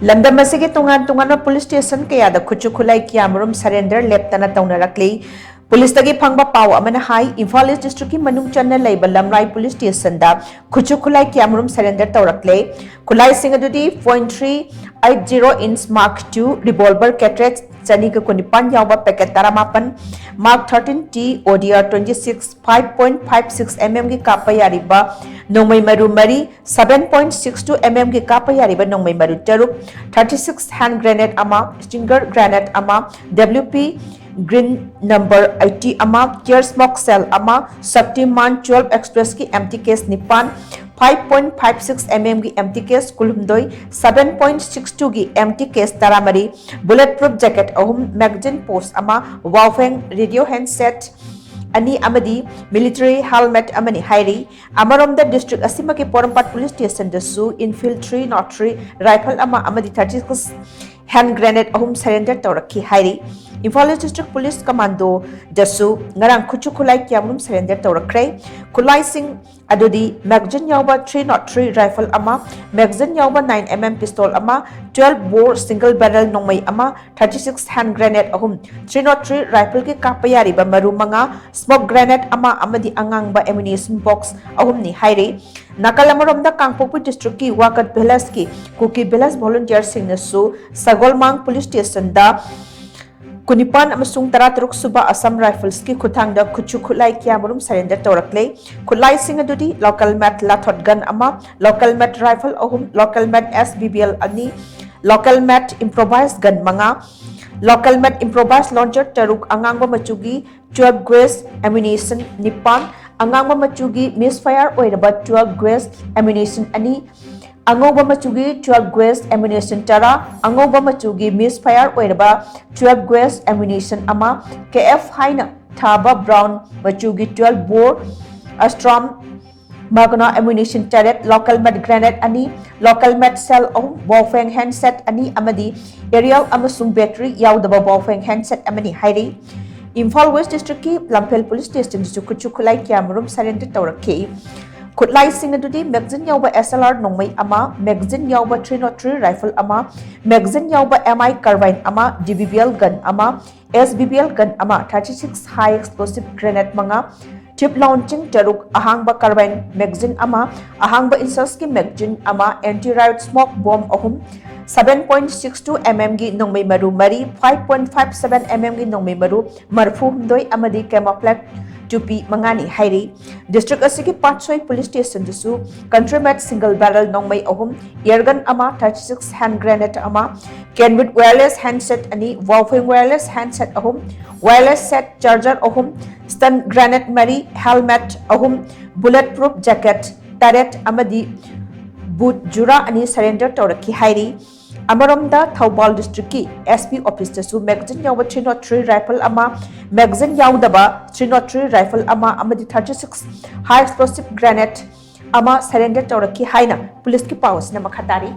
Lamdam Asigi Tongan Tonganba Police Station kaya da Khutsu Khutlai ki MARUM surrender Leptana Tounarakli Police tagi phangba pau amana hai Imphal East District ki manung channa leiba Lamrai Police Station da Khutsu Khutlai ki MARUM surrender taurakle Khutlai sing adudi .380 inch Mark II revolver cartridge chani ka kunipan yawba packet taramapan Mark 13T ODR 26 5.56 mm ki kapa yariba Nongmai maru mari 7.62 mm ki kapa yariba nongmai maru taruk 36 hand grenade ama stinger grenade ama WP green number 80 ama gear smoke cell ama Shaktiman 12 express ki empty case nipan 5.56 mm की empty case kulumdoi 7.62 की empty case taramari bulletproof jacket ahum magazine post ama wawfeng radio handset ani amadi military helmet amani hairi amaromda district asima ki porampat police station dasu infantry notary rifle ama amadi 36 hand grenade ahum surrender taurakhi hairi Imphal East District Police Commando dasu ngarang Khutsu Khutlai ki MARUM surrender taurakre Khutlai sing adudi magazine yawba 303 rifle ama magazine yawba 9 mm pistol ama 12 bore single barrel nongmai ama 36 hand grenade ahum 303 rifle ki kapayari ba maru manga smoke grenade ama amadi angangba ammunition box ahum ni haire Nakalamaromda Kangpokpi District ki Wakat Belas ki Kuki Belas volunteer sing nasu Sagolmang Police Station da Kunipan amasung taraturuk suba Assam Rifles ki khutang da Khutsu Khutlai ki MARUM surrender taurakle Khutlai sing adudi local mat lathot gun ama local mat rifle ahum local mat SBBL ani local mat improvised gun manga local mat improvised launcher taruk angangba machugi 12 grace ammunition nipan angangba machugi misfire oiraba 12 grace ammunition ani Angoba machugi 12 grace ammunition tara Angoba machugi misfire oiraba 12 grace ammunition ama KF haina thaba brown machugi 12 bore astrom magna ammunition turret local med grenade ani local med cell of bofeng handset ani amadi aerial amasung battery yaudaba bofeng handset amani hairi Imphal West District ki Lamphel Police Station su Khutsu Khutlai ki MARUM surrender taurakhi Khutlai sing adudi magazine yawba SLR nongmai ama magazine yawba 303 rifle ama magazine yawba MI carbine ama DBBL gun ama SBBL gun ama 36 high explosive grenade manga tip launching taruk ahangba carbine magazine ama ahangba insert ki magazine ama anti riot smoke bomb ahum 7.62 mm की नोंगमई मरु मरी 5.57 mm की नोंगमई मरु मरफू हमदोई अमदी camouflage टुपी मंगानी हाइरी district असigi Patsoi police station दुसु country made single barrel नोंगमई अहुम एयरगन अमा 36 हैंड ग्रेनेड अमा कैनविड वायरलेस हैंडसेट अनि वॉफिंग वायरलेस हैंडसेट अहुम वायरलेस सेट चार्जर अहुम स्टन ग्रेनेड मरी हेलमेट अहुम बुलेट प्रूफ जैकेट टरेट अमदी बूट जुरा अनि सरेंडर तौरखी हाइरी Amaromda Thoubal District ki SP office dasu magazine yawba 303 rifle ama magazine yawdaba 303 rifle ama amadi 36 high explosive grenade ama surrender taurakhi haina police ki powers na makhatari